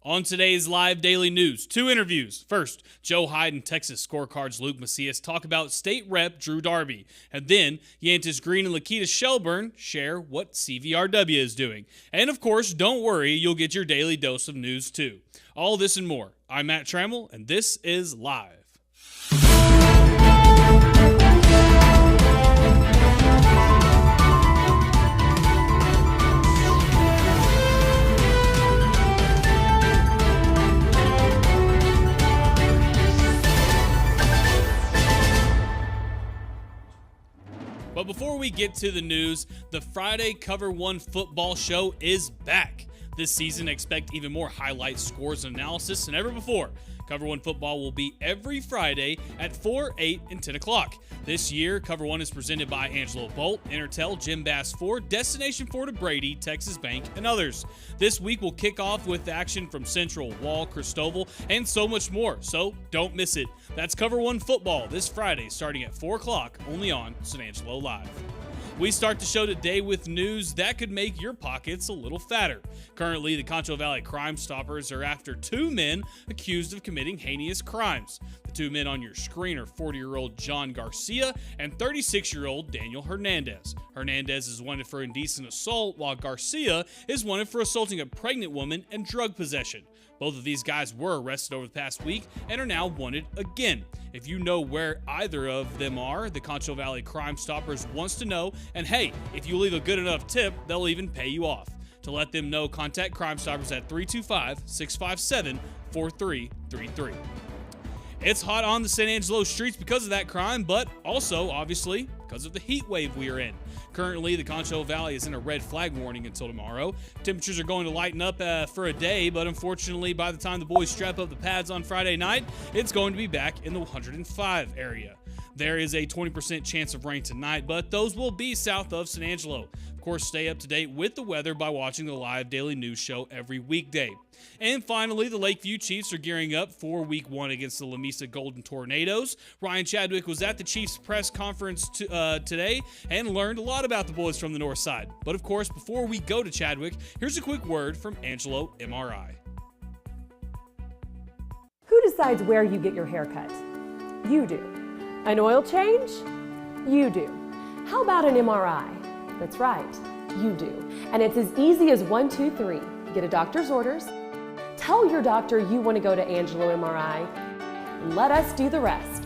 On today's live daily news, 2 interviews. First, Joe Hyde and Texas Scorecard's Luke Macias talk about state rep Drew Darby. And then, Yantis Green and Lakita Shelburne share what CVRW is doing. And of course, don't worry, you'll get your daily dose of news too. All this and more. I'm Matt Trammell, and this is Live. But before we get to the news, the Friday Cover 1 football show is back. This season, expect even more highlights, scores, and analysis than ever before. Cover 1 football will be every Friday at 4, 8, and 10 o'clock. This year, Cover 1 is presented by Angelo Bolt, Intertel, Jim Bass Ford, Destination Florida Brady, Texas Bank, and others. This week will kick off with action from Central, Wall, Christoval, and so much more, so don't miss it. That's Cover 1 football this Friday starting at 4 o'clock, only on San Angelo Live. We start the show today with news that could make your pockets a little fatter. Currently, the Concho Valley Crime Stoppers are after 2 men accused of committing heinous crimes. The 2 men on your screen are 40-year-old John Garcia and 36-year-old Daniel Hernandez. Hernandez is wanted for indecent assault, while Garcia is wanted for assaulting a pregnant woman and drug possession. Both of these guys were arrested over the past week and are now wanted again. If you know where either of them are, the Concho Valley Crime Stoppers wants to know, and hey, if you leave a good enough tip, they'll even pay you off. To let them know, contact Crime Stoppers at 325-657-4333. It's hot on the San Angelo streets because of that crime, but also, obviously, because of the heat wave we are in. Currently, the Concho Valley is in a red flag warning until tomorrow. Temperatures are going to lighten up for a day, but unfortunately, by the time the boys strap up the pads on Friday night, it's going to be back in the 105 area. There is a 20% chance of rain tonight, but those will be south of San Angelo. Of course, stay up to date with the weather by watching the live daily news show every weekday. And finally, the Lakeview Chiefs are gearing up for Week 1 against the Lamesa Golden Tornadoes. Ryan Chadwick was at the Chiefs press conference today and learned a lot about the boys from the north side. But of course, before we go to Chadwick, here's a quick word from Angelo MRI. Who decides where you get your hair cut? You do. An oil change? You do. How about an MRI? That's right, you do. And it's as easy as 1, 2, 3. Get a doctor's orders. Tell your doctor you want to go to Angelo MRI. Let us do the rest.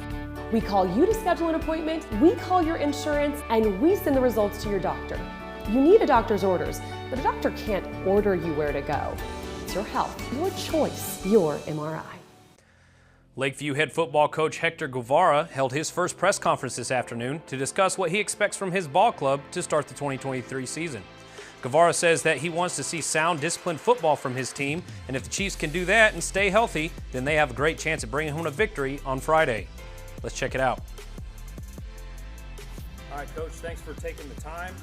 We call you to schedule an appointment, we call your insurance, and we send the results to your doctor. You need a doctor's orders, but a doctor can't order you where to go. It's your health, your choice, your MRI. Lakeview head football coach Hector Guevara held his first press conference this afternoon to discuss what he expects from his ball club to start the 2023 season. Guevara says that he wants to see sound, disciplined football from his team, and if the Chiefs can do that and stay healthy, then they have a great chance at bringing home a victory on Friday. Let's check it out. All right, Coach, thanks for taking the time.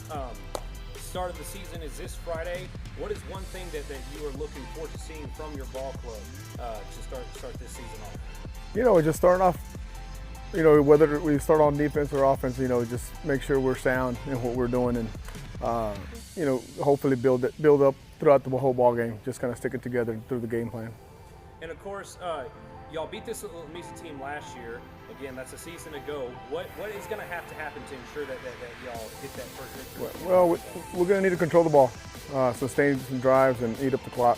Start of the season is this Friday. What is one thing that you are looking forward to seeing from your ball club to start this season off? Just starting off, whether we start on defense or offense, just make sure we're sound in what we're doing and, hopefully build up throughout the whole ball game, just kind of stick it together through the game plan. And of course, y'all beat this Lamesa team last year. Again, that's a season ago. What is going to have to happen to ensure that y'all get that first victory? Well, we're going to need to control the ball, sustain some drives, and eat up the clock.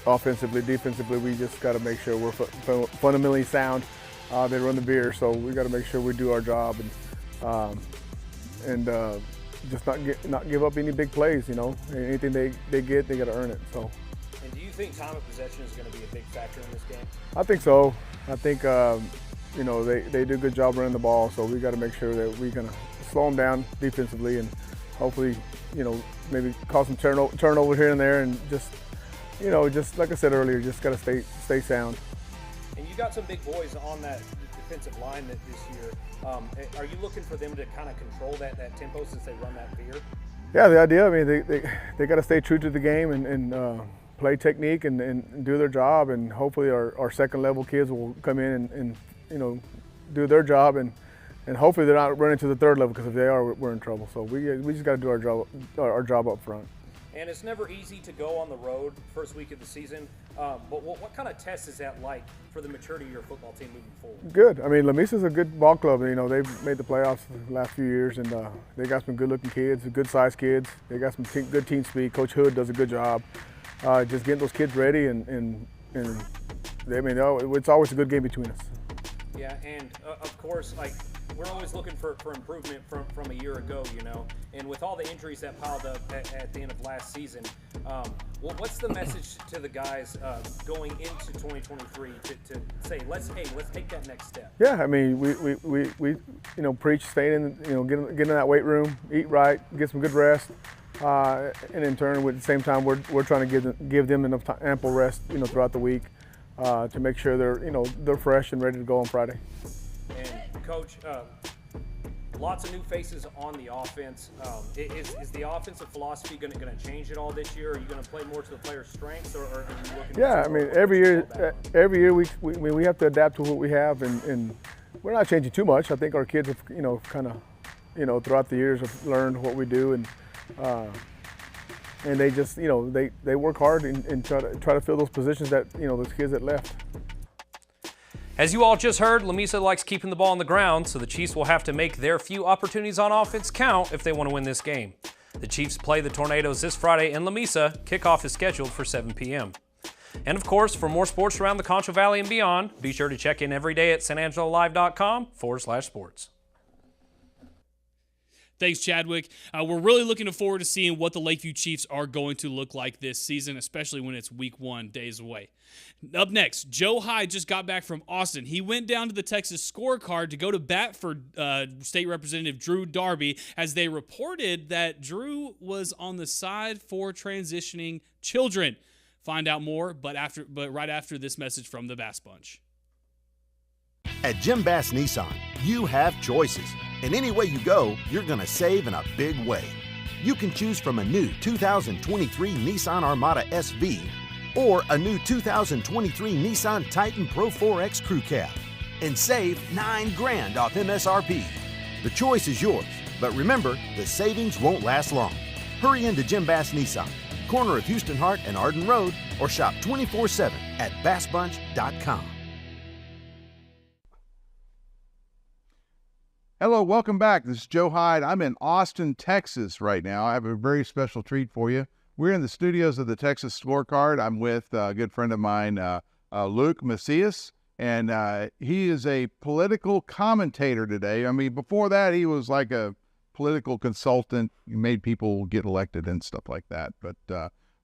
Offensively, defensively, we just got to make sure we're fundamentally sound. They run the beer, so we got to make sure we do our job and just not give up any big plays. Anything they get, they got to earn it. So. And do you think time of possession is going to be a big factor in this game? I think so. I think they do a good job running the ball, so we got to make sure that we're going to slow them down defensively and hopefully, maybe cause some turnover here and there and just like I said earlier, just got to stay sound. And you got some big boys on that defensive line this year. Are you looking for them to kind of control that tempo since they run that veer? Yeah, the idea. I mean, they got to stay true to the game and play technique and do their job, and hopefully our second level kids will come in and do their job and hopefully they're not running to the third level, because if they are, we're in trouble. So we just got to do our job up front. And it's never easy to go on the road first week of the season. But what kind of test is that like for the maturity of your football team moving forward? Good. I mean, Lamisa's a good ball club. You know, they've made the playoffs the last few years, and they got some good-looking kids, good-sized kids. They got some good team speed. Coach Hood does a good job just getting those kids ready, and I mean, it's always a good game between us. Yeah, and of course, like, we're always looking for improvement from a year ago, you know. And with all the injuries that piled up at the end of last season, what's the message to the guys going into 2023 to say, let's take that next step? Yeah, I mean, we preach staying in, get in that weight room, eat right, get some good rest, and in turn, at the same time, we're trying to give them enough ample rest, throughout the week to make sure they're fresh and ready to go on Friday. And Coach, lots of new faces on the offense. Is the offensive philosophy going to change at all this year? Are you going to play more to the players' strengths, or are you looking? Yeah, I mean, every year we have to adapt to what we have, and we're not changing too much. I think our kids have kind of throughout the years have learned what we do, and they just they work hard and try to fill those positions that those kids that left. As you all just heard, Lamisa likes keeping the ball on the ground, so the Chiefs will have to make their few opportunities on offense count if they want to win this game. The Chiefs play the Tornadoes this Friday in Lamisa. Kickoff is scheduled for 7 p.m. And of course, for more sports around the Concho Valley and beyond, be sure to check in every day at sanangelolive.com/sports. Thanks, Chadwick. We're really looking forward to seeing what the Lakeview Chiefs are going to look like this season, especially when it's week 1 days away. Up next, Joe Hyde just got back from Austin. He went down to the Texas scorecard to go to bat for State Representative Drew Darby, as they reported that Drew was on the side for transitioning children. Find out more, but right after this message from the Bass Bunch. At Jim Bass Nissan, you have choices. And any way you go, you're going to save in a big way. You can choose from a new 2023 Nissan Armada SV or a new 2023 Nissan Titan Pro 4X Crew Cab and save $9,000 off MSRP. The choice is yours, but remember, the savings won't last long. Hurry into Jim Bass Nissan, corner of Houston Hart and Arden Road, or shop 24/7 at bassbunch.com. Hello, welcome back. This is Joe Hyde. I'm in Austin, Texas right now. I have a very special treat for you. We're in the studios of the Texas Scorecard. I'm with a good friend of mine, Luke Macias, and he is a political commentator today. I mean, before that, he was like a political consultant. He made people get elected and stuff like that. But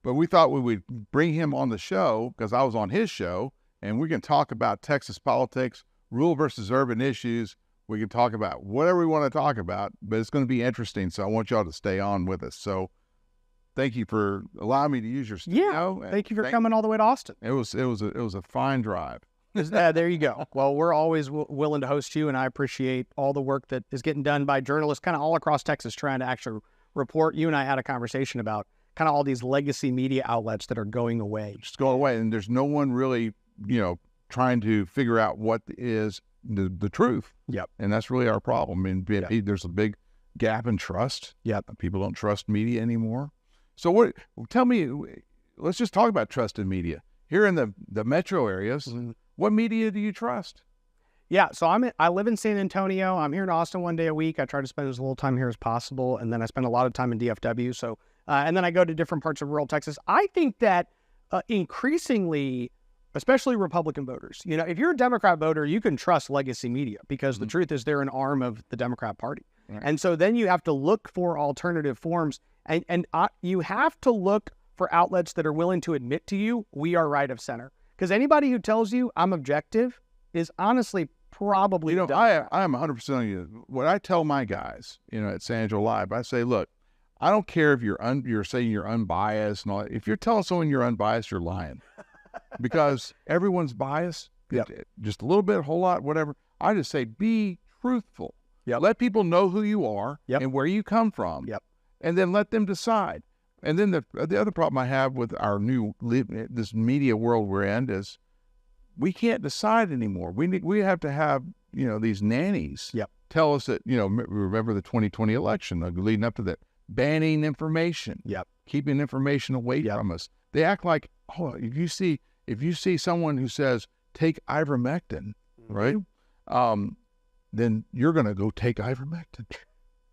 we thought we would bring him on the show because I was on his show, and we're going to talk about Texas politics, rural versus urban issues. We can talk about whatever we want to talk about, but it's going to be interesting, so I want y'all to stay on with us. So thank you for allowing me to use your studio. Yeah, thank you for coming all the way to Austin. It was a fine drive. There you go. Well, we're always willing to host you, and I appreciate all the work that is getting done by journalists kind of all across Texas trying to actually report. You and I had a conversation about kind of all these legacy media outlets that are going away. Just going away, and there's no one really, trying to figure out what is the truth. Yep. And that's really our problem. I mean, there's a big gap in trust. Yep. People don't trust media anymore. So tell me, let's just talk about trust in media. Here in the metro areas, what media do you trust? Yeah, so I live in San Antonio. I'm here in Austin 1 day a week. I try to spend as little time here as possible, and then I spend a lot of time in DFW. So, and then I go to different parts of rural Texas. I think that increasingly, especially Republican voters, if you're a Democrat voter, you can trust legacy media because the truth is they're an arm of the Democrat Party. Right. And so then you have to look for alternative forms, and you have to look for outlets that are willing to admit to you, we are right of center. Because anybody who tells you I'm objective is honestly probably I am 100% on you. What I tell my guys, at San Angelo Live, I say, look, I don't care if you're saying you're unbiased and all that. If you're telling someone you're unbiased, you're lying. Because everyone's biased, just a little bit, a whole lot, whatever. I just say be truthful. Yep. Let people know who you are and where you come from, and then let them decide. And then the other problem I have with our this media world we're in is we can't decide anymore. We have to have these nannies tell us that remember the 2020 election leading up to that. banning information. Yep. Keeping information away from us. They act like, oh, if you see someone who says take ivermectin, right? Then you're going to go take ivermectin.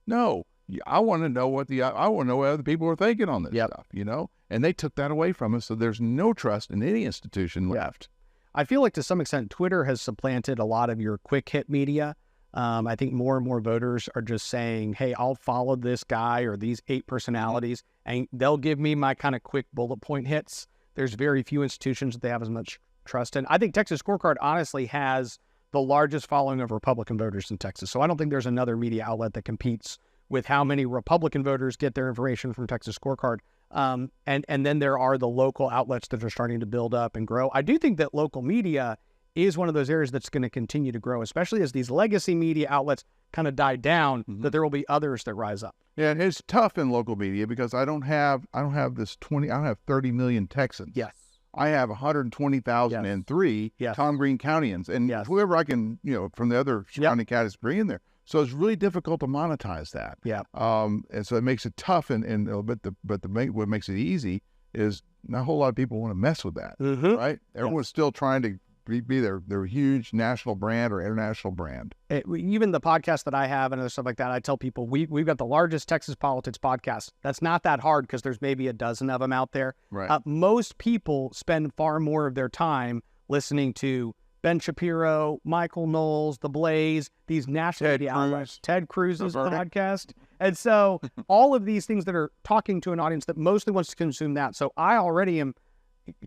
No, I want to know what other people are thinking on this stuff, you know? And they took that away from us, so there's no trust in any institution left. I feel like to some extent, Twitter has supplanted a lot of your quick hit media. I think more and more voters are just saying, hey, I'll follow this guy or these 8 personalities, and they'll give me my kind of quick bullet point hits. There's very few institutions that they have as much trust in. I think Texas Scorecard honestly has the largest following of Republican voters in Texas. So I don't think there's another media outlet that competes with how many Republican voters get their information from Texas Scorecard. And then there are the local outlets that are starting to build up and grow. I do think that local media is one of those areas that's going to continue to grow, especially as these legacy media outlets kind of die down, that there will be others that rise up. Yeah, and it's tough in local media because I don't have 30 million Texans. Yes. I have 120,003 Tom Green Countyans, and whoever I can, from the other surrounding counties bring in there. So it's really difficult to monetize that. Yeah. And so it makes it tough, what makes it easy is not a whole lot of people want to mess with that, right? Everyone's still trying to be their huge national brand or international brand. Even the podcast that I have and other stuff like that, I tell people we've got the largest Texas politics podcast. That's not that hard because there's maybe a dozen of them out there. Right. Most people spend far more of their time listening to Ben Shapiro, Michael Knowles, The Blaze, these national media outlets, Ted Cruz's podcast. And so all of these things that are talking to an audience that mostly wants to consume that. So I already am,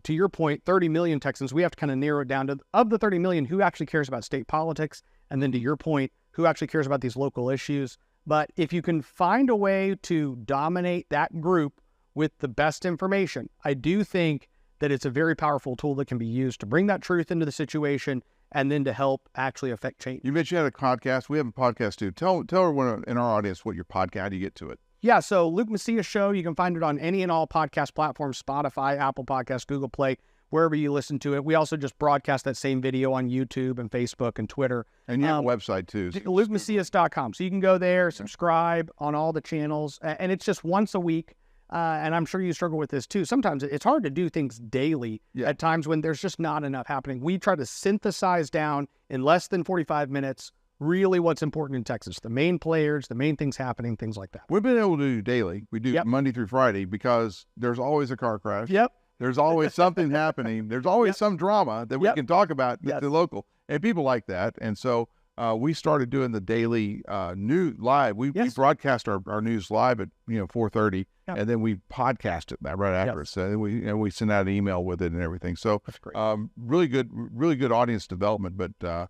to your point, 30 million Texans. We have to kind of narrow it down to, of the 30 million, who actually cares about state politics? And then to your point, who actually cares about these local issues? But if you can find a way to dominate that group with the best information, I do think that it's a very powerful tool that can be used to bring that truth into the situation and then to help actually affect change. You mentioned you had a podcast. We have a podcast too. Tell everyone in our audience what your podcast, how do you get to it? Yeah, so Luke Macias Show, you can find it on any and all podcast platforms, Spotify, Apple Podcasts, Google Play, wherever you listen to it. We also just broadcast that same video on YouTube and Facebook and Twitter. And you have a website too. LukeMacias.com. So you can go there, subscribe on all the channels, and it's just once a week. And I'm sure you struggle with this too. Sometimes it's hard to do things daily at times when there's just not enough happening. We try to synthesize down in less than 45 minutes really what's important in Texas, the main players, the main things happening, things like that. We've been able to do daily. We do Monday through Friday because there's always a car crash. There's always something happening. There's always some drama that we can talk about at the local. And people like that. And so we started doing the daily news live. We broadcast our news live at 4:30, and then we podcast it right after it. So we send out an email with it and everything. So that's great. Really good audience development. But I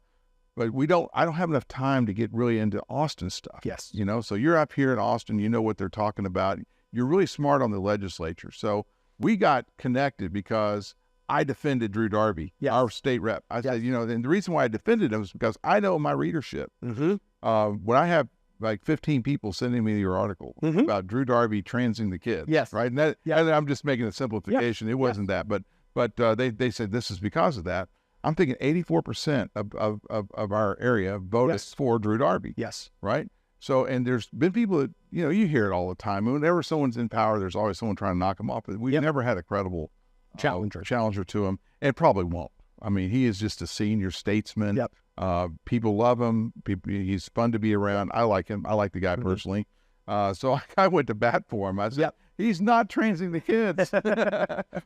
don't have enough time to get really into Austin stuff. Yes. So you're up here in Austin. You know what they're talking about. You're really smart on the legislature. So we got connected because I defended Drew Darby, our state rep. I said, and the reason why I defended him was because I know my readership. When I have like 15 people sending me your article about Drew Darby transing the kids, right? And that, I'm just making a simplification. It wasn't that, but they said this is because of that. I'm thinking 84% of our area voted for Drew Darby. Yes. Right? So, and there's been people that, you hear it all the time. Whenever someone's in power, there's always someone trying to knock them off. But we've never had a credible challenger to him, and probably won't. I mean, he is just a senior statesman. People love him. He's fun to be around. I like him. I like the guy personally. So I went to bat for him. I said, he's not transing the kids.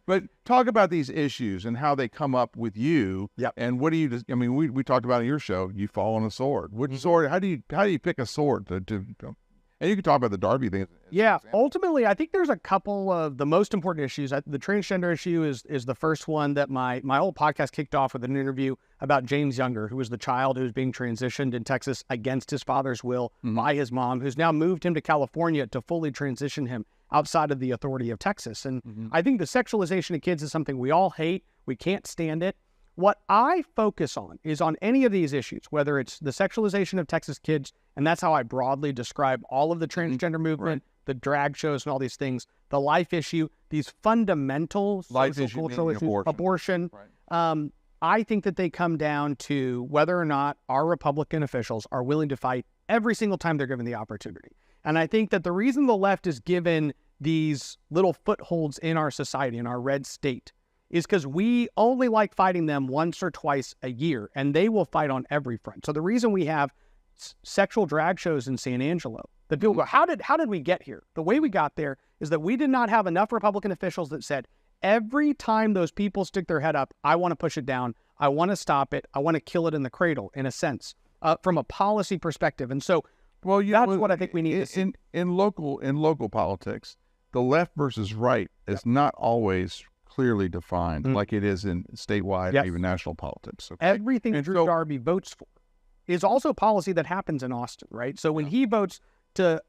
But talk about these issues and how they come up with you. And what do you? I mean, we talked about in your show. You fall on a sword. Which sword? How do you pick a sword to and you can talk about the Darby thing. Ultimately, I think there's a couple of the most important issues. The transgender issue is the first one that my old podcast kicked off with an interview about James Younger, who was the child who was being transitioned in Texas against his father's will by his mom, who's now moved him to California to fully transition him outside of the authority of Texas. And I think the sexualization of kids is something we all hate. We can't stand it. What I focus on is on any of these issues, whether it's the sexualization of Texas kids, and that's how I broadly describe all of the transgender movement, the drag shows and all these things, the life issue, these fundamental social cultural issues, abortion. I think that they come down to whether or not our Republican officials are willing to fight every single time they're given the opportunity. And I think that the reason the left is given these little footholds in our society, in our red state, is because we only like fighting them once or twice a year, and they will fight on every front. So the reason we have sexual drag shows in San Angelo, that people go, how did we get here? The way we got there is that we did not have enough Republican officials that said, every time those people stick their head up, I want to push it down. I want to stop it. I want to kill it in the cradle, in a sense, from a policy perspective. And so, that's what I think we need to see. In local politics, the left versus right is not always clearly defined like it is in statewide or even national politics. Okay? Everything Drew Darby votes for is also policy that happens in Austin, right? So when he votes to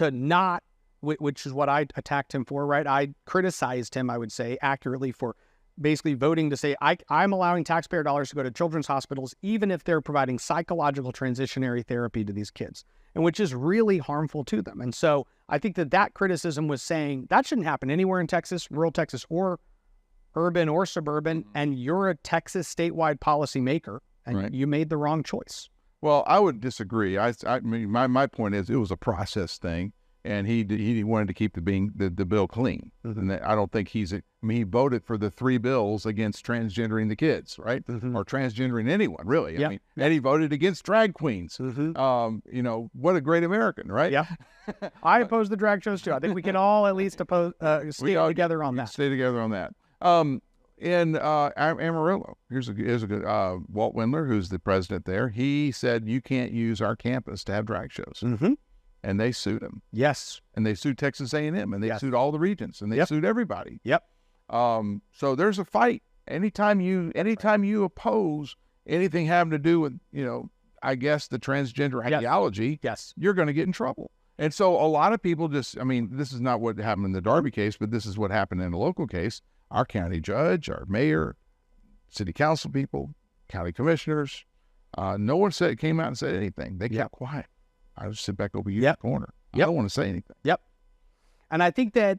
not, which is what I attacked him for, right? I criticized him, I would say, accurately for basically voting to say, I'm allowing taxpayer dollars to go to children's hospitals, even if they're providing psychological transitionary therapy to these kids, and which is really harmful to them. And so I think that criticism was saying that shouldn't happen anywhere in Texas, rural Texas, or urban or suburban, and you're a Texas statewide policymaker, and you made the wrong choice. Well, I would disagree. I mean, my point is it was a process thing, and he wanted to keep the bill clean. And I don't think he voted for the 3 bills against transgendering the kids, right? Or transgendering anyone, really. I mean, and he voted against drag queens. You know, what a great American, right? Yeah. I oppose the drag shows too. I think we can all at least stay together on that. Stay together on that. In Amarillo, here's a good Walt Windler, who's the president there. He said you can't use our campus to have drag shows, and they sued him. Yes, and they sued Texas A&M, and they sued all the regions, and they sued everybody. Yep. So there's a fight. Anytime you oppose anything having to do with, you know, I guess the transgender ideology, you're going to get in trouble. And so a lot of people this is not what happened in the Darby case, but this is what happened in a local case. Our county judge, our mayor, city council people, county commissioners, no one came out and said anything. They kept quiet. I just sit back over here in the corner. I don't want to say anything. Yep. And I think that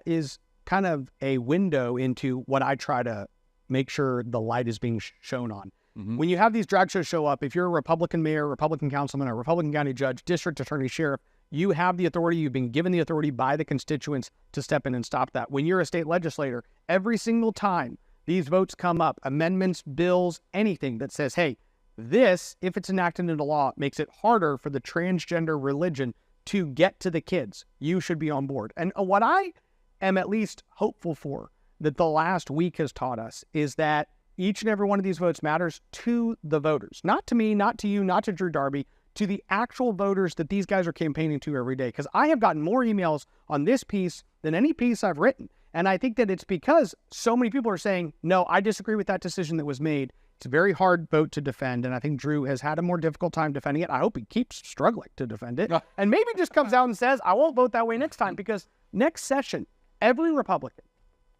is kind of a window into what I try to make sure the light is being shown on. When you have these drag shows show up, if you're a Republican mayor, Republican councilman, or Republican county judge, district attorney, sheriff, you have the authority, you've been given the authority by the constituents to step in and stop that. When you're a state legislator, every single time these votes come up, amendments, bills, anything that says, hey, this, if it's enacted into law, makes it harder for the transgender religion to get to the kids, you should be on board. And what I am at least hopeful for that the last week has taught us is that each and every one of these votes matters to the voters. Not to me, not to you, not to Drew Darby, to the actual voters that these guys are campaigning to every day. Because I have gotten more emails on this piece than any piece I've written. And I think that it's because so many people are saying, no, I disagree with that decision that was made. It's a very hard vote to defend. And I think Drew has had a more difficult time defending it. I hope he keeps struggling to defend it. And maybe just comes out and says, I won't vote that way next time. Because next session, every Republican,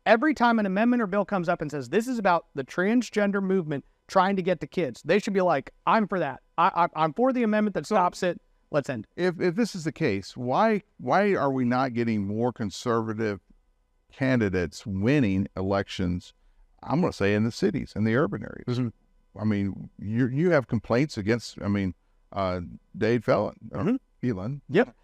every time an amendment or bill comes up and says, this is about the transgender movement trying to get the kids, they should be like, I'm for that. I'm for the amendment that stops it. Let's end it. If this is the case, why are we not getting more conservative candidates winning elections, I'm going to say, in the cities, in the urban areas? I mean, you have complaints against, Dade Phelan. Phelan. Yep.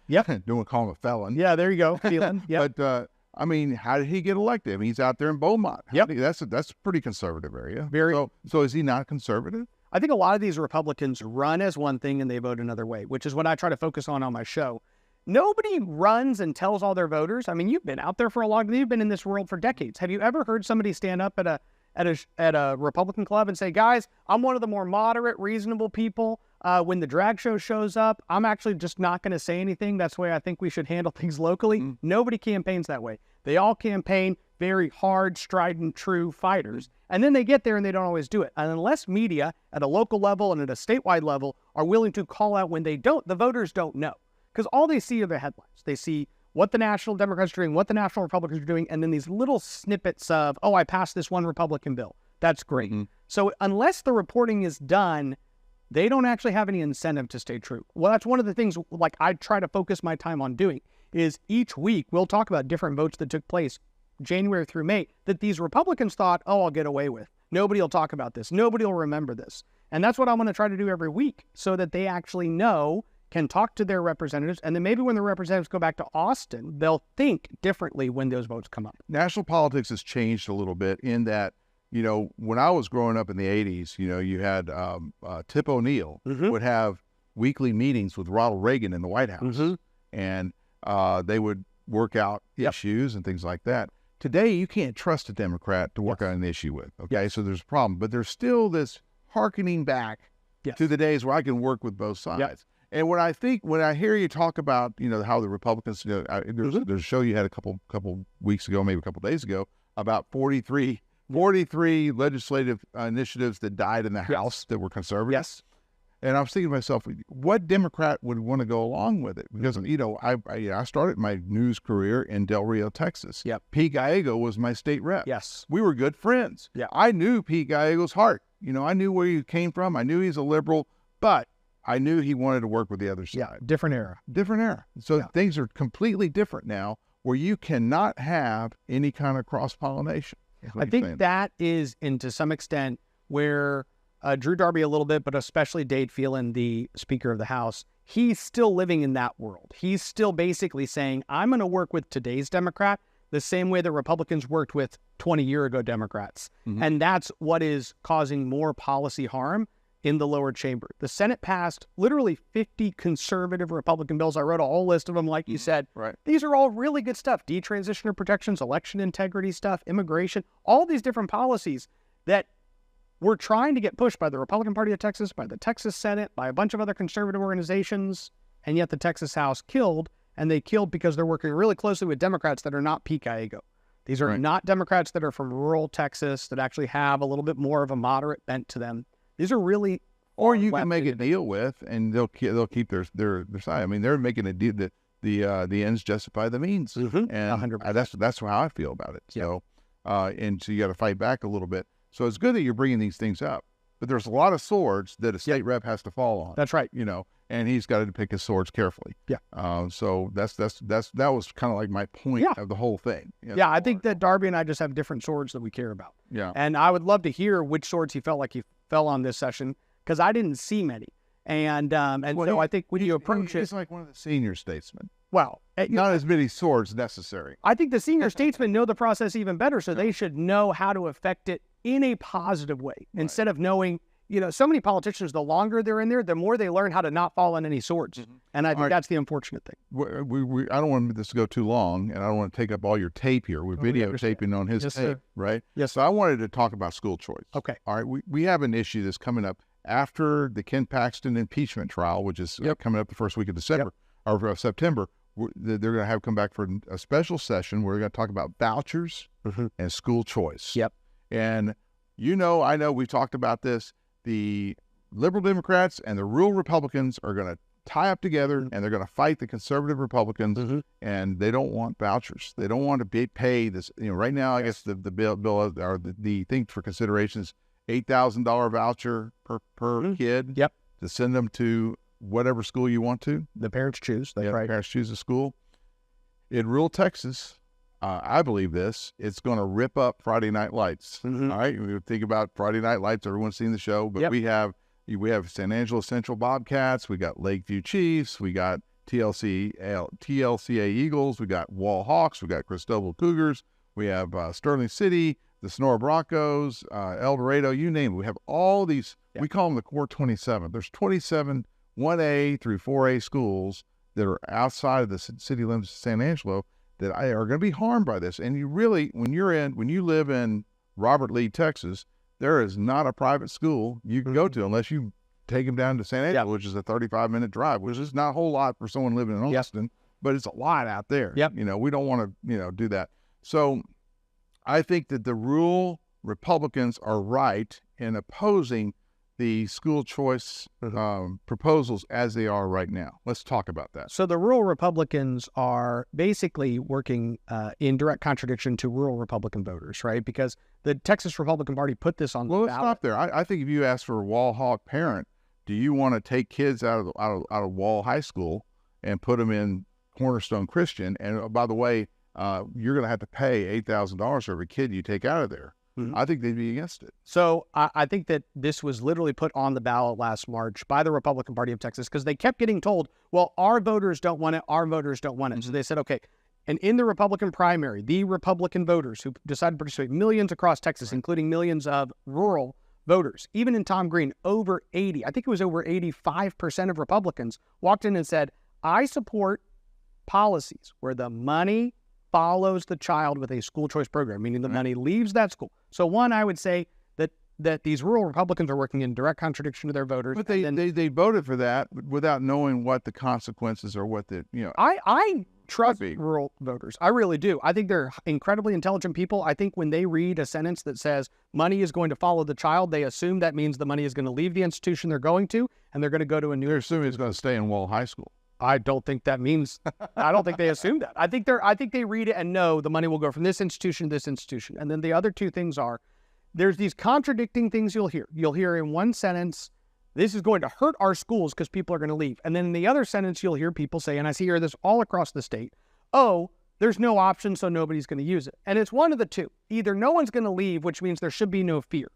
Don't call him a felon. Yeah, there you go. Phelan. Yep. But, how did he get elected? I mean, he's out there in Beaumont. That's a pretty conservative area. So is he not conservative? I think a lot of these Republicans run as one thing and they vote another way, which is what I try to focus on my show. Nobody runs and tells all their voters. I mean, you've been out there for a long time. You've been in this world for decades. Have you ever heard somebody stand up at a Republican club and say, guys, I'm one of the more moderate, reasonable people. When the drag show shows up, I'm actually just not going to say anything. That's the way I think we should handle things locally. Nobody campaigns that way. They all campaign very hard, strident, true fighters. And then they get there and they don't always do it. And unless media at a local level and at a statewide level are willing to call out when they don't, the voters don't know. Because all they see are the headlines. They see what the National Democrats are doing, what the National Republicans are doing, and then these little snippets of, oh, I passed this one Republican bill. That's great. So unless the reporting is done, they don't actually have any incentive to stay true. Well, that's one of the things like I try to focus my time on doing is each week we'll talk about different votes that took place January through May that these Republicans thought, oh, I'll get away with. Nobody will talk about this. Nobody will remember this. And that's what I'm going to try to do every week so that they actually know can talk to their representatives, and then maybe when the representatives go back to Austin, they'll think differently when those votes come up. National politics has changed a little bit in that, when I was growing up in the 80s, you had Tip O'Neill would have weekly meetings with Ronald Reagan in the White House, and they would work out issues and things like that. Today, you can't trust a Democrat to work out an issue with, okay? So there's a problem, but there's still this hearkening back to the days where I can work with both sides. And when I hear you talk about, how the Republicans, there's a show you had a couple weeks ago, maybe a couple days ago, about 43 legislative initiatives that died in the House that were conservative. Yes. And I was thinking to myself, what Democrat would want to go along with it? Because, I started my news career in Del Rio, Texas. Yep. Pete Gallego was my state rep. Yes. We were good friends. Yeah. I knew Pete Gallego's heart. I knew where he came from. I knew he's a liberal, but I knew he wanted to work with the other side. Yeah, different era. Different era. So things are completely different now where you cannot have any kind of cross-pollination. I think that is, and to some extent, where Drew Darby a little bit, but especially Dade Phelan, the Speaker of the House, he's still living in that world. He's still basically saying, I'm going to work with today's Democrat the same way that Republicans worked with 20-year-ago Democrats. And that's what is causing more policy harm in the lower chamber. The Senate passed literally 50 conservative Republican bills. I wrote a whole list of them, like you said. Right. These are all really good stuff. Detransitioner protections, election integrity stuff, immigration, all these different policies that were trying to get pushed by the Republican Party of Texas, by the Texas Senate, by a bunch of other conservative organizations, and yet the Texas House killed, and they killed because they're working really closely with Democrats that are not Pete Gallego. These are not Democrats that are from rural Texas that actually have a little bit more of a moderate bent to them. These are really, or you can make a deal with, and they'll keep their side. I mean, they're making a deal that the ends justify the means, and 100%. That's how I feel about it. So, and so you got to fight back a little bit. So it's good that you're bringing these things up, but there's a lot of swords that a state rep has to fall on. That's right. And he's got to pick his swords carefully. Yeah. So that was kind of like my point of the whole thing. I think that Darby and I just have different swords that we care about. Yeah. And I would love to hear which swords he felt like he fell on this session, because I didn't see many. And I think when you approach he's like one of the senior statesmen. Well, not as many swords necessary. I think the senior statesmen know the process even better, so they should know how to affect it in a positive way instead of knowing. So many politicians, the longer they're in there, the more they learn how to not fall on any swords. And I think that's the unfortunate thing. I don't want this to go too long, and I don't want to take up all your tape here. We're videotaping on his tape, right? Yes. So I wanted to talk about school choice. Okay. All right. We have an issue that's coming up after the Ken Paxton impeachment trial, which is coming up the first week of December or of September. They're going to have come back for a special session where we're going to talk about vouchers and school choice. Yep. And I know we've talked about this. The liberal Democrats and the rural Republicans are going to tie up together and they're going to fight the conservative Republicans, and they don't want vouchers. They don't want to pay this. Right now, I guess the bill or the thing for consideration is $8,000 voucher per kid to send them to whatever school you want to. The parents choose. That's right. Parents choose a school. In rural Texas, I believe it's going to rip up Friday Night Lights. All right, we think about Friday Night Lights. Everyone's seen the show, but we have San Angelo Central Bobcats, we got Lakeview Chiefs, we got TLCA Eagles, we got Wall Hawks, we got Cristobal Cougars, we have Sterling City, the Sonora Broncos, El Dorado, you name it. We have all these. We call them the Core 27. There's 27 1A through 4A schools that are outside of the city limits of San Angelo that are going to be harmed by this. And you really, when you live in Robert Lee, Texas, there is not a private school you can go to unless you take them down to San Angelo, which is a 35-minute drive, which is not a whole lot for someone living in Austin, but it's a lot out there. We don't want to, do that. So I think that the rural Republicans are right in opposing the school choice proposals as they are right now. Let's talk about that. So the rural Republicans are basically working in direct contradiction to rural Republican voters, right? Because the Texas Republican Party put this on the ballot. Let's stop there. I think if you ask for a Wall Hawk parent, do you want to take kids out of Wall High School and put them in Cornerstone Christian? And by the way, you're going to have to pay $8,000 for every kid you take out of there. I think they'd be against it. So I think that this was literally put on the ballot last March by the Republican Party of Texas because they kept getting told, well, our voters don't want it, our voters don't want it. So they said, okay. And in the Republican primary, the Republican voters who decided to participate, millions across Texas, including millions of rural voters, even in Tom Green, over 80, I think it was over 85% of Republicans walked in and said, I support policies where the money follows the child with a school choice program, meaning the money leaves that school. So one, I would say that these rural Republicans are working in direct contradiction to their voters. But they voted for that without knowing what the consequences or what the, I trust rural voters. I really do. I think they're incredibly intelligent people. I think when they read a sentence that says money is going to follow the child, they assume that means the money is going to leave the institution they're going to, and they're going to go to a new. They're assuming it's going to stay in Wall High School. I don't think that means. I don't think they assume that. I think they read it and know the money will go from this institution to this institution. And then the other two things are, there's these contradicting things you'll hear. You'll hear in one sentence, this is going to hurt our schools because people are going to leave. And then in the other sentence, you'll hear people say, and I hear this all across the state, oh, there's no option, so nobody's going to use it. And it's one of the two. Either no one's going to leave, which means there should be no fear,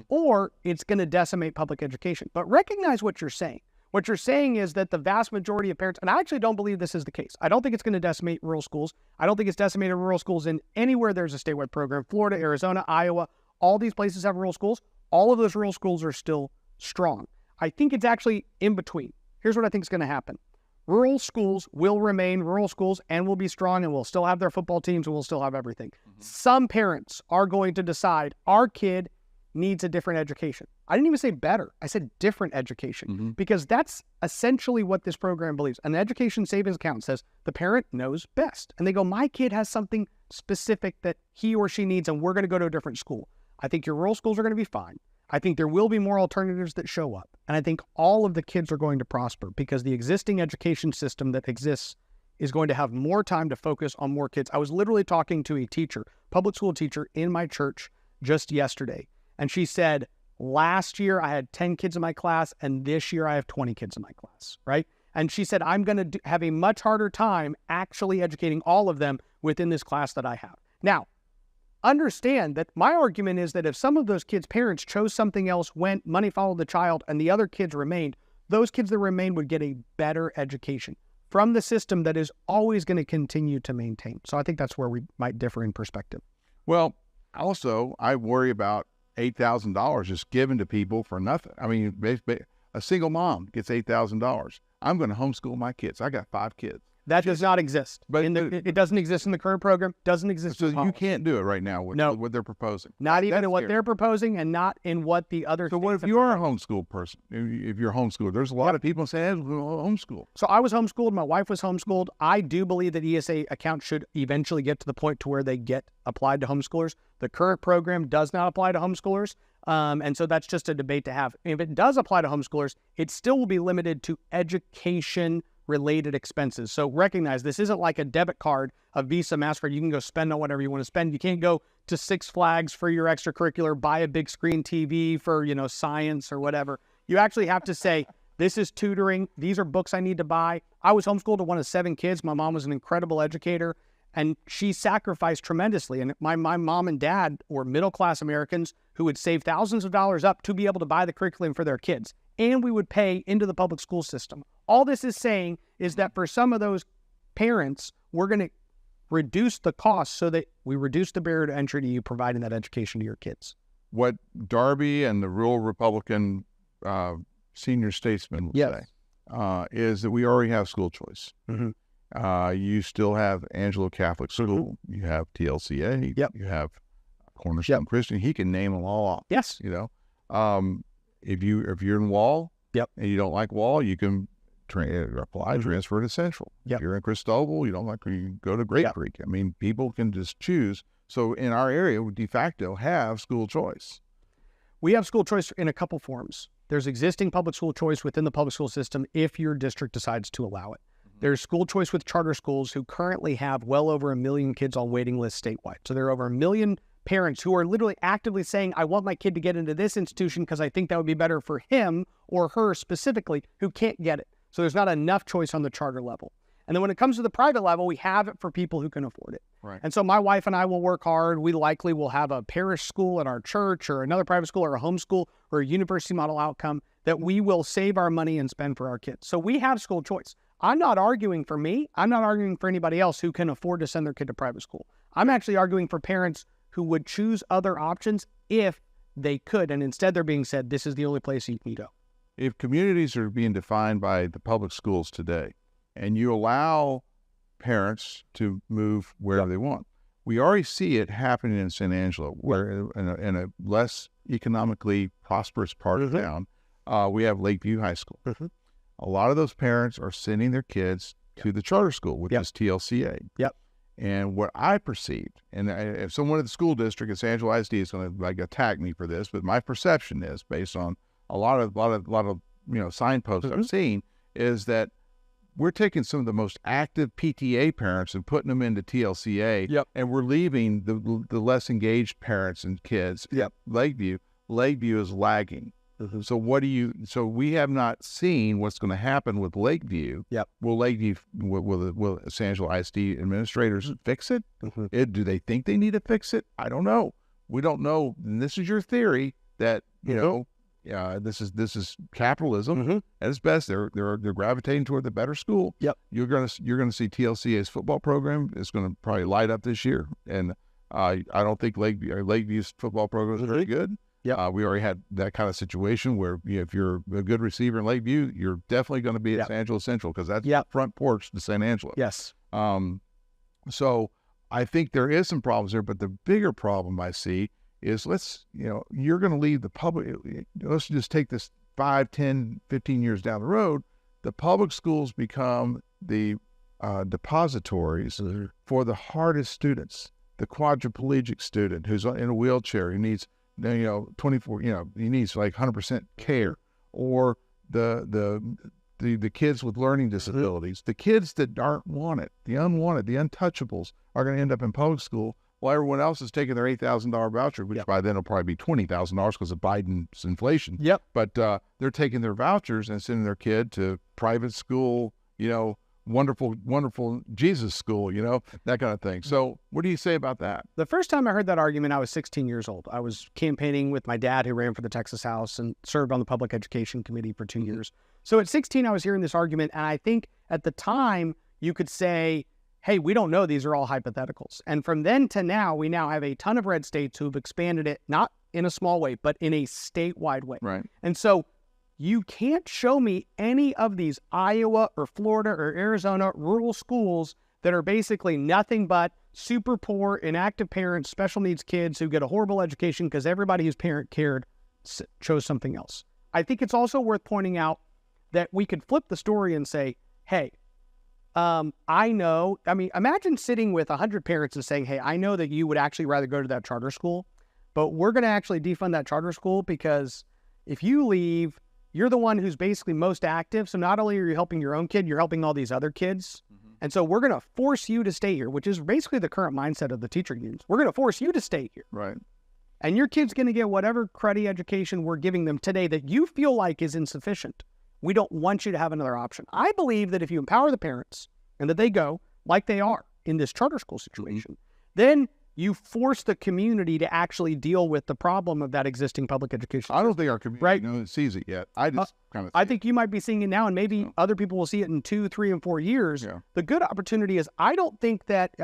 or it's going to decimate public education. But recognize what you're saying. What you're saying is that the vast majority of parents, and I actually don't believe this is the case. I don't think it's going to decimate rural schools. I don't think it's decimated rural schools in anywhere there's a statewide program. Florida, Arizona, Iowa, all these places have rural schools. All of those rural schools are still strong. I think it's actually in between. Here's what I think is going to happen. Rural schools will remain rural schools and will be strong and will still have their football teams and will still have everything. Some parents are going to decide our kid needs a different education. I didn't even say better. I said different education because that's essentially what this program believes. An education savings account says the parent knows best. And they go, my kid has something specific that he or she needs and we're going to go to a different school. I think your rural schools are going to be fine. I think there will be more alternatives that show up. And I think all of the kids are going to prosper because the existing education system that exists is going to have more time to focus on more kids. I was literally talking to a teacher, public school teacher in my church just yesterday. And she said, last year I had 10 kids in my class and this year I have 20 kids in my class, right? And she said, I'm going to have a much harder time actually educating all of them within this class that I have. Now, understand that my argument is that if some of those kids' parents chose something else, went, money followed the child, and the other kids remained, those kids that remained would get a better education from the system that is always going to continue to maintain. So I think that's where we might differ in perspective. Well, also, I worry about $8,000 just given to people for nothing. I mean, a single mom gets $8,000. I'm going to homeschool my kids. I got 5 kids. That does not exist. But it doesn't exist in the current program. Doesn't exist. So you can't do it right now with what they're proposing. Not even in what they're proposing, and not in what the other. So what if you are a homeschool person? If you're homeschooled, there's a lot of people saying, "Hey, homeschool." So I was homeschooled. My wife was homeschooled. I do believe that ESA accounts should eventually get to the point to where they get applied to homeschoolers. The current program does not apply to homeschoolers. And so that's just a debate to have. If it does apply to homeschoolers, it still will be limited to education-related expenses. So recognize this isn't like a debit card, a Visa, MasterCard. You can go spend on whatever you want to spend. You can't go to Six Flags for your extracurricular, buy a big screen TV for, science or whatever. You actually have to say, this is tutoring. These are books I need to buy. I was homeschooled to one of 7 kids. My mom was an incredible educator. And she sacrificed tremendously. And my mom and dad were middle-class Americans who would save thousands of dollars up to be able to buy the curriculum for their kids. And we would pay into the public school system. All this is saying is that for some of those parents, we're going to reduce the cost so that we reduce the barrier to entry to you providing that education to your kids. What Darby and the rural Republican senior statesman would say is that we already have school choice. You still have Angelo Catholic School. You have TLCA. You have Cornerstone Christian. He can name them all off. Yes. If you're in Wall and you don't like Wall, you can transfer to Central. If you're in Cristobal, you don't like, you go to Great Creek. I mean, people can just choose. So in our area, we de facto have school choice. We have school choice in a couple forms. There's existing public school choice within the public school system if your district decides to allow it. There's school choice with charter schools who currently have well over 1 million kids on waiting lists statewide. So there are over 1 million parents who are literally actively saying, I want my kid to get into this institution because I think that would be better for him or her specifically, who can't get it. So there's not enough choice on the charter level. And then when it comes to the private level, we have it for people who can afford it. Right. And so my wife and I will work hard. We likely will have a parish school at our church or another private school or a homeschool or a university model outcome that we will save our money and spend for our kids. So we have school choice. I'm not arguing for me. I'm not arguing for anybody else who can afford to send their kid to private school. I'm actually arguing for parents who would choose other options if they could. And instead they're being said, this is the only place you can go. If communities are being defined by the public schools today, and you allow parents to move wherever they want, we already see it happening in San Angelo, where in a less economically prosperous part of town, we have Lakeview High School. A lot of those parents are sending their kids to the charter school, which is TLCA. And what I perceived, and if someone at the school district at San Angelo ISD is going to attack me for this, but my perception is, based on a lot of signposts I've seen, is that we're taking some of the most active PTA parents and putting them into TLCA, and we're leaving the less engaged parents and kids at Lakeview. Lakeview is lagging. So we have not seen what's going to happen with Lakeview. Will Lakeview, will San Angelo ISD administrators fix it? Do they think they need to fix it? I don't know. We don't know. And this is your theory that, this is capitalism at its best. They're gravitating toward the better school. You're gonna see TLCA's football program is going to probably light up this year, and I don't think Lakeview's football program is very good. We already had that kind of situation where if you're a good receiver in Lakeview, you're definitely going to be at San Angelo Central, because that's front porch to San Angelo. So I think there is some problems there, but the bigger problem I see is you're going to leave the public. Let's just take this 5, 10, 15 years down the road. The public schools become the depositories for the hardest students, the quadriplegic student who's in a wheelchair, who needs 24, he needs like 100% care, or the kids with learning disabilities, the kids that aren't wanted, the unwanted, the untouchables are going to end up in public school, while everyone else is taking their $8,000 voucher, which by then will probably be $20,000 because of Biden's inflation. But they're taking their vouchers and sending their kid to private school, wonderful Jesus school, that kind of thing. So what do you say about that? The first time I heard that argument, I was 16 years old. I was campaigning with my dad, who ran for the Texas House and served on the Public Education Committee for 2 years. So at 16, I was hearing this argument, and I think at the time you could say, hey, we don't know, these are all hypotheticals. And from then to now, we now have a ton of red states who've expanded it, not in a small way, but in a statewide way. And so you can't show me any of these Iowa or Florida or Arizona rural schools that are basically nothing but super poor, inactive parents, special needs kids who get a horrible education because everybody whose parent cared chose something else. I think it's also worth pointing out that we could flip the story and say, hey, imagine sitting with 100 parents and saying, hey, I know that you would actually rather go to that charter school, but we're going to actually defund that charter school because if you leave, you're the one who's basically most active. So not only are you helping your own kid, you're helping all these other kids. And so we're going to force you to stay here, which is basically the current mindset of the teacher unions. We're going to force you to stay here. And your kid's going to get whatever cruddy education we're giving them today that you feel like is insufficient. We don't want you to have another option. I believe that if you empower the parents and that they go like they are in this charter school situation, then you force the community to actually deal with the problem of that existing public education. I don't think our community sees it yet. I think you might be seeing it now, and maybe other people will see it in 2, 3, and 4 years. The good opportunity is I don't think that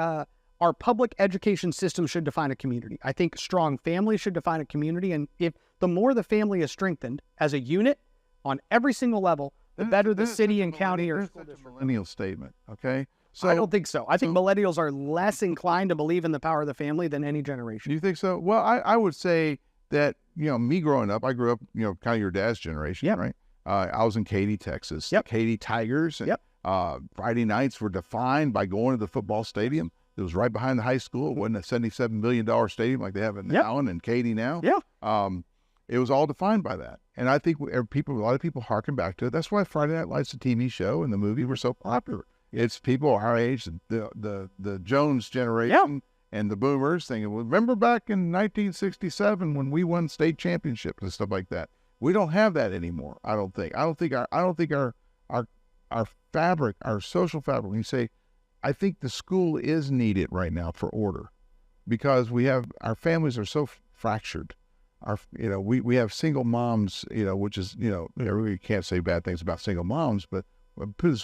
our public education system should define a community. I think strong families should define a community, and if the more the family is strengthened as a unit on every single level, the better the city and county or school district. That's a millennial statement, okay? So I don't think so. I think millennials are less inclined to believe in the power of the family than any generation. Do you think so? Well, I would say that, me growing up, I grew up, kind of your dad's generation, right? I was in Katy, Texas. Katy Tigers. And, Friday nights were defined by going to the football stadium. It was right behind the high school. It wasn't a $77 million stadium like they have in Allen and Katy now. It was all defined by that. And I think a lot of people harken back to it. That's why Friday Night Lights, the TV show and the movie, were so popular. It's people our age, the Jones generation and the boomers thinking, well, remember back in 1967 when we won state championships and stuff like that. We don't have that anymore. I don't think our fabric, our social fabric, when you say I think the school is needed right now for order, because our families are so fractured. We have single moms, which is, we can't say bad things about single moms, but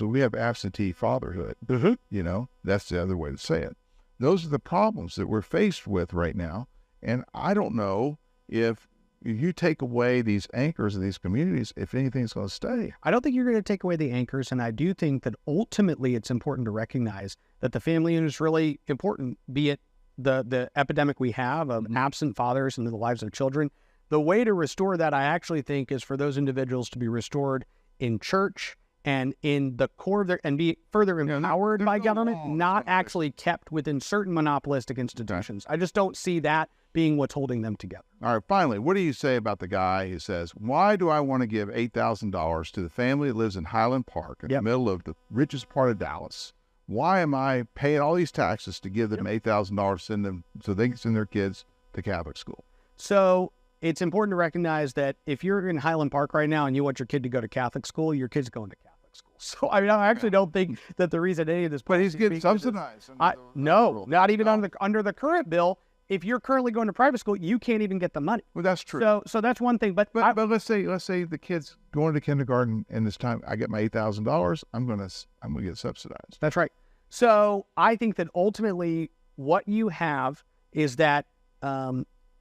we have absentee fatherhood. That's the other way to say it. Those are the problems that we're faced with right now. And I don't know if you take away these anchors in these communities, if anything's going to stay. I don't think you're going to take away the anchors, and I do think that ultimately it's important to recognize that the family unit is really important, be it the epidemic we have of absent fathers into the lives of children. The way to restore that, I actually think, is for those individuals to be restored in church and in the core of and be further empowered by government, not actually kept within certain monopolistic institutions. I just don't see that being what's holding them together. All right, finally, what do you say about the guy who says, why do I want to give $8,000 to the family that lives in Highland Park in the middle of the richest part of Dallas? Why am I paying all these taxes to give them $8,000 send them so they can send their kids to Catholic school? So it's important to recognize that if you're in Highland Park right now and you want your kid to go to Catholic school, your kid's going to Catholic school. So I actually don't think that the reason any of this, but he's getting subsidized. No, not even under the current bill. If you're currently going to private school, you can't even get the money. Well, that's true. So that's one thing. But let's say the kid's going to kindergarten, and this time I get my $8,000. I'm gonna get subsidized. That's right. So I think that ultimately what you have is that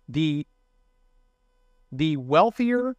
the wealthier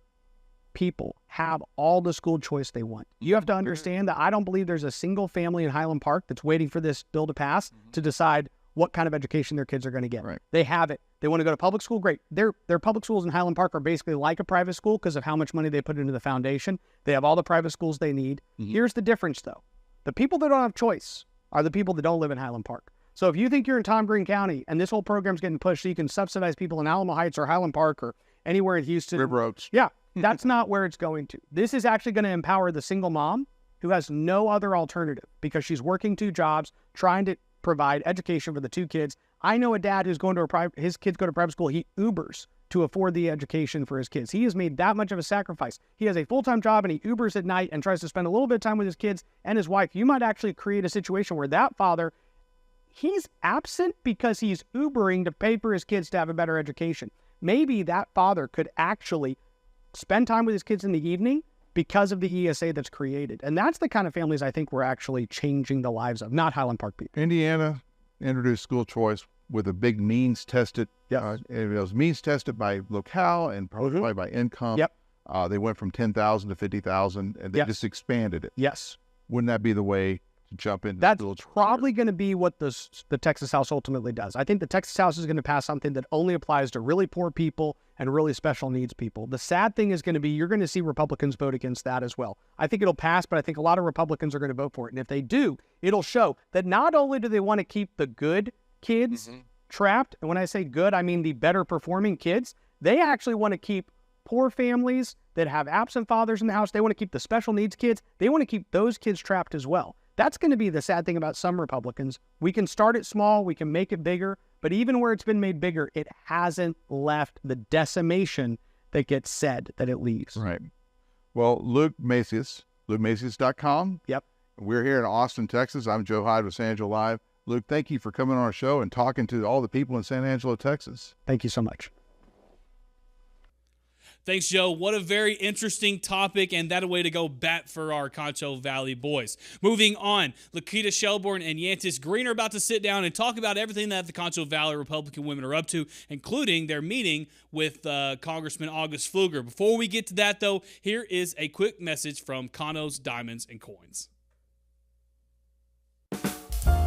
people have all the school choice they want. You have to understand that I don't believe there's a single family in Highland Park that's waiting for this bill to pass to decide what kind of education their kids are going to get. Right. They have it. They want to go to public school, great. Their public schools in Highland Park are basically like a private school because of how much money they put into the foundation. They have all the private schools they need. Here's the difference, though. The people that don't have choice are the people that don't live in Highland Park. So if you think you're in Tom Green County and this whole program's getting pushed so you can subsidize people in Alamo Heights or Highland Park or anywhere in Houston. River Oaks. Yeah, that's not where it's going to. This is actually going to empower the single mom who has no other alternative because she's working 2 jobs, trying to provide education for the 2 kids. I know a dad who's going to his kids go to private school. He Ubers to afford the education for his kids. He has made that much of a sacrifice. He has a full-time job and he Ubers at night and tries to spend a little bit of time with his kids and his wife. You might actually create a situation where that father, he's absent because he's Ubering to pay for his kids to have a better education. Maybe that father could actually spend time with his kids in the evening because of the ESA that's created. And that's the kind of families I think we're actually changing the lives of, not Highland Park people. Indiana introduced school choice with a big means tested. It was means tested by locale and probably by income. They went from 10,000 to 50,000 and they just expanded it. Yes. Wouldn't that be the way to jump into That's school choice? probably going to be what the Texas House ultimately does. I think the Texas House is going to pass something that only applies to really poor people and really special needs people. The sad thing is going to be you're going to see Republicans vote against that as well. I think it'll pass, but I think a lot of Republicans are going to vote for it. And if they do, it'll show that not only do they want to keep the good kids trapped, and when I say good, I mean the better performing kids, they actually want to keep poor families that have absent fathers in the house. They want to keep the special needs kids. They want to keep those kids trapped as well. That's going to be the sad thing about some Republicans. We can start it small, we can make it bigger, but even where it's been made bigger, it hasn't left the decimation that gets said that it leaves. Right. Well, Luke Macias, LukeMacias.com. Yep. We're here in Austin, Texas. I'm Joe Hyde with San Angelo Live. Luke, thank you for coming on our show and talking to all the people in San Angelo, Texas. Thank you so much. Thanks, Joe. What a very interesting topic, and that a way to go bat for our Concho Valley boys. Moving on, Laquita Shelbourne and Yantis Green are about to sit down and talk about everything that the Concho Valley Republican women are up to, including their meeting with Congressman August Pfluger. Before we get to that, though, here is a quick message from Conno's Diamonds and Coins.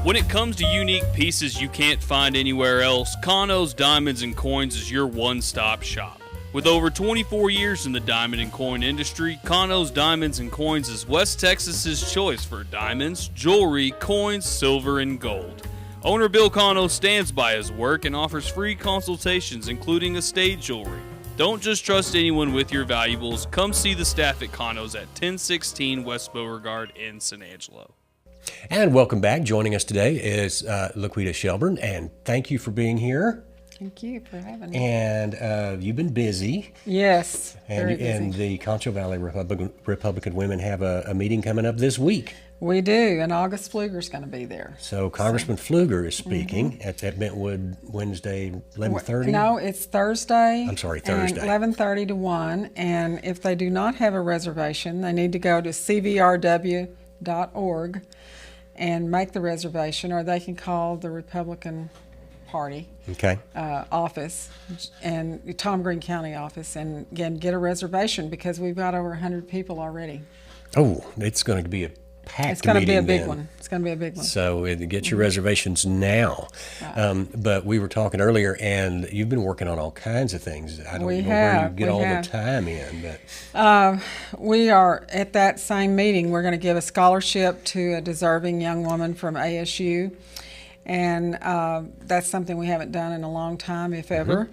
When it comes to unique pieces you can't find anywhere else, Conno's Diamonds and Coins is your one-stop shop. With over 24 years in the diamond and coin industry, Conno's Diamonds and Coins is West Texas's choice for diamonds, jewelry, coins, silver, and gold. Owner Bill Conno stands by his work and offers free consultations, including estate jewelry. Don't just trust anyone with your valuables. Come see the staff at Conno's at 1016 West Beauregard in San Angelo. And welcome back. Joining us today is Laquita Shelbourne, and thank you for being here. Thank you for having me. And you've been busy. Yes, very busy. And the Concho Valley Republican Women have a meeting coming up this week. We do, and August Pfluger's going to be there. So Congressman Pfluger is speaking at Bentwood Wednesday, 11:30? No, it's Thursday. I'm sorry, Thursday. 11:30 to 1, and if they do not have a reservation, they need to go to CVRW.org and make the reservation, or they can call the Republican Party office and Tom Green County office, and again, get a reservation because we've got over 100 people already. Oh, it's going to be a packed It's going to be a big then. one. It's going to be a big one. So get your reservations now. But we were talking earlier, and you've been working on all kinds of things. I don't know where you get all the time in. But we are at that same meeting. We're going to give a scholarship to a deserving young woman from ASU. And that's something we haven't done in a long time, if ever.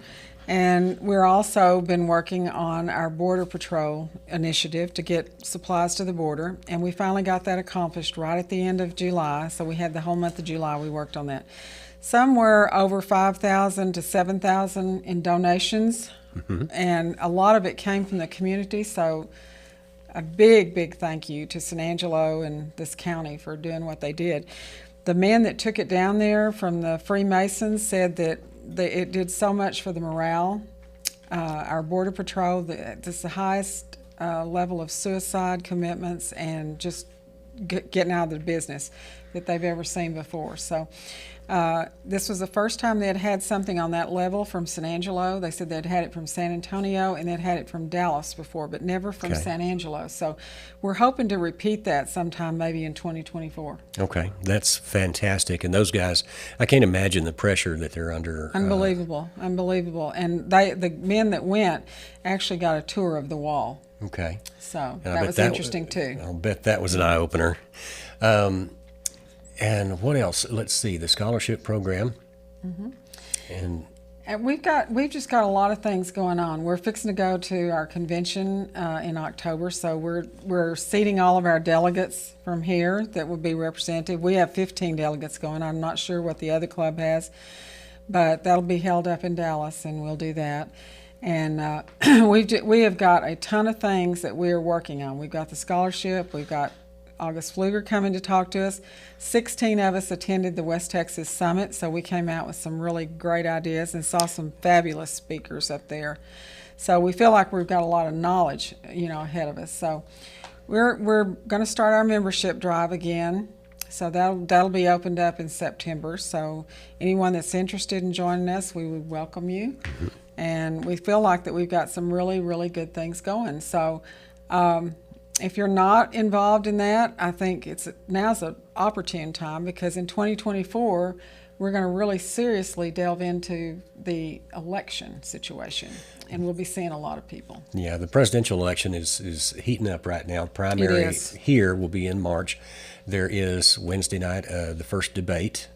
And we're also been working on our Border Patrol initiative to get supplies to the border. And we finally got that accomplished right at the end of July. So we had the whole month of July we worked on that. Somewhere over 5,000 to 7,000 in donations. And a lot of it came from the community. So a big, big thank you to San Angelo and this county for doing what they did. The men that took it down there from the Freemasons said that it did so much for the morale. Our Border Patrol, this is the highest level of suicide commitments and just getting out of the business that they've ever seen before. So this was the first time they had had something on that level from San Angelo. They said they'd had it from San Antonio and they'd had it from Dallas before, but never from San Angelo. So we're hoping to repeat that sometime maybe in 2024. Okay, that's fantastic. And those guys, I can't imagine the pressure that they're under. Unbelievable, unbelievable. And the men that went actually got a tour of the wall. Okay. So that was interesting too. I'll bet that was an eye-opener. And what else? Let's see, the scholarship program. And we've just got a lot of things going on. We're fixing to go to our convention in October, so we're seating all of our delegates from here that will be representative. We have 15 delegates going. I'm not sure what the other club has, but that'll be held up in Dallas, and we'll do that. And we have got a ton of things that we are working on. We've got the scholarship. We've got August Pfluger coming to talk to us. 16 of us attended the West Texas Summit, so we came out with some really great ideas and saw some fabulous speakers up there. So we feel like we've got a lot of knowledge, ahead of us. So we're going to start our membership drive again. So that'll be opened up in September. So anyone that's interested in joining us, we would welcome you. And we feel like that we've got some really, really good things going. So if you're not involved in that, I think now's an opportune time, because in 2024, we're going to really seriously delve into the election situation, and we'll be seeing a lot of people. Yeah, the presidential election is heating up right now. Primary here will be in March. There is Wednesday night the first debate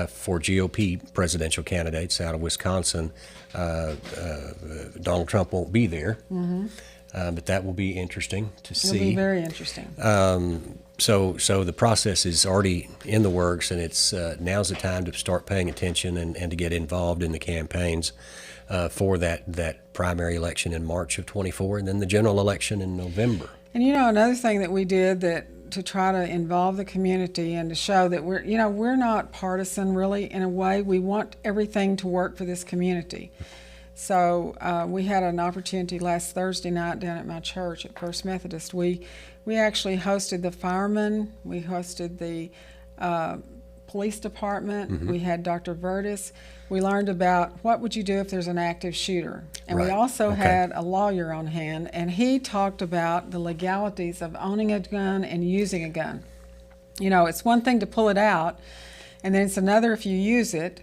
for GOP presidential candidates out of Wisconsin. Donald Trump won't be there. But that will be interesting to see. It'll be very interesting. So the process is already in the works, and it's now's the time to start paying attention and to get involved in the campaigns for that primary election in March of 24, and then the general election in November. And another thing that we did to try to involve the community and to show that we're not partisan really in a way. We want everything to work for this community. So we had an opportunity last Thursday night down at my church at First Methodist. We actually hosted the firemen. We hosted the police department. We had Dr. Vertis. We learned about what would you do if there's an active shooter. And we also had a lawyer on hand, and he talked about the legalities of owning a gun and using a gun. It's one thing to pull it out, and then it's another if you use it.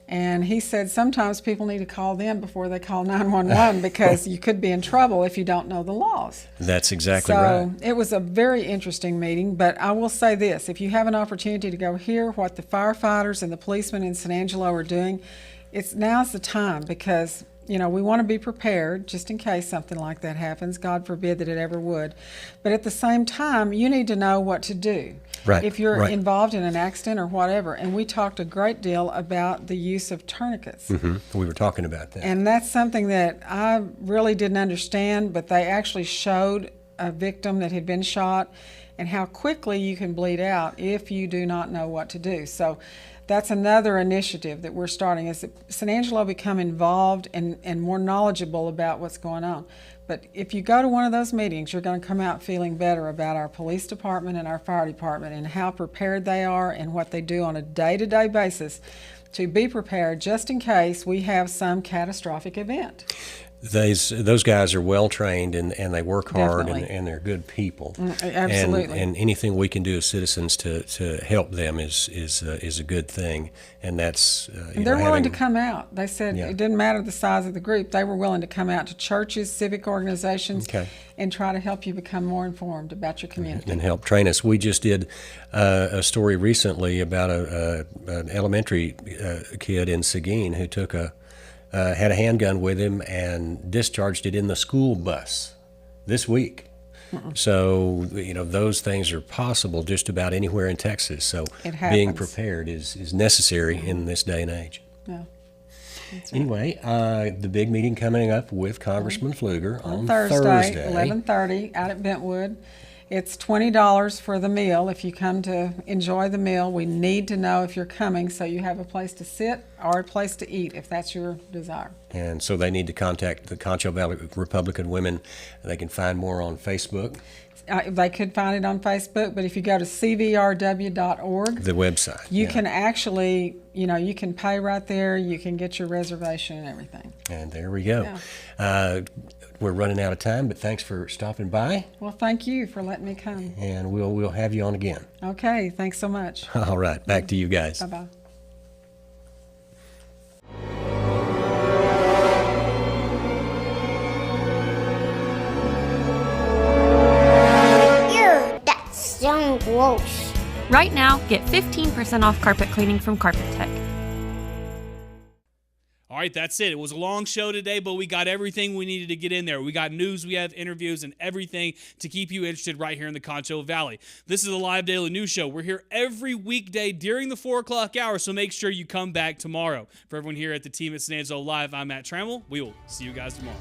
And he said sometimes people need to call them before they call 911 because you could be in trouble if you don't know the laws. That's exactly right. So it was a very interesting meeting, but I will say this, if you have an opportunity to go hear what the firefighters and the policemen in San Angelo are doing, now's the time, because we want to be prepared just in case something like that happens. God forbid that it ever would. But at the same time, you need to know what to do. Right, If you're right. involved in an accident or whatever. And we talked a great deal about the use of tourniquets. We were talking about that. And that's something that I really didn't understand, but they actually showed a victim that had been shot and how quickly you can bleed out if you do not know what to do. So that's another initiative that we're starting, is that San Angelo become involved and more knowledgeable about what's going on. But if you go to one of those meetings, you're going to come out feeling better about our police department and our fire department and how prepared they are and what they do on a day-to-day basis to be prepared just in case we have some catastrophic event. Those guys are well trained and they work hard Definitely. and they're good people. Absolutely. And anything we can do as citizens to help them is a good thing. And that's And they're willing to come out. They said Yeah. it didn't matter the size of the group. They were willing to come out to churches, civic organizations, Okay. and try to help you become more informed about your community. and help train us. We just did a story recently about an elementary kid in Seguin who took had a handgun with him and discharged it in the school bus this week. So, those things are possible just about anywhere in Texas. So It being happens. prepared is necessary in this day and age. Yeah. Anyway, the big meeting coming up with Congressman Pfluger on Thursday, 11:30 out at Bentwood. It's $20 for the meal if you come to enjoy the meal. We need to know if you're coming so you have a place to sit or a place to eat if that's your desire. And so they need to contact the Concho Valley Republican Women. They can find more on Facebook, They could find it on Facebook, but if you go to CVRW.org, the website. you yeah. can actually, you can pay right there. You can get your reservation and everything. And there we go. We're running out of time, but thanks for stopping by, Well, thank you for letting me come. and we'll have you on again. Okay, thanks so much. All right, back to you guys. Bye-bye. Ew, that's so gross. Right now, get 15% off carpet cleaning from Carpet Tech. All right, that's it. It was a long show today, but we got everything we needed to get in there. We got news, we have interviews, and everything to keep you interested right here in the Concho Valley. This is the Live Daily News Show. We're here every weekday during the 4 o'clock hour, so make sure you come back tomorrow. For everyone here at the team at San Angelo Live, I'm Matt Trammell. We will see you guys tomorrow.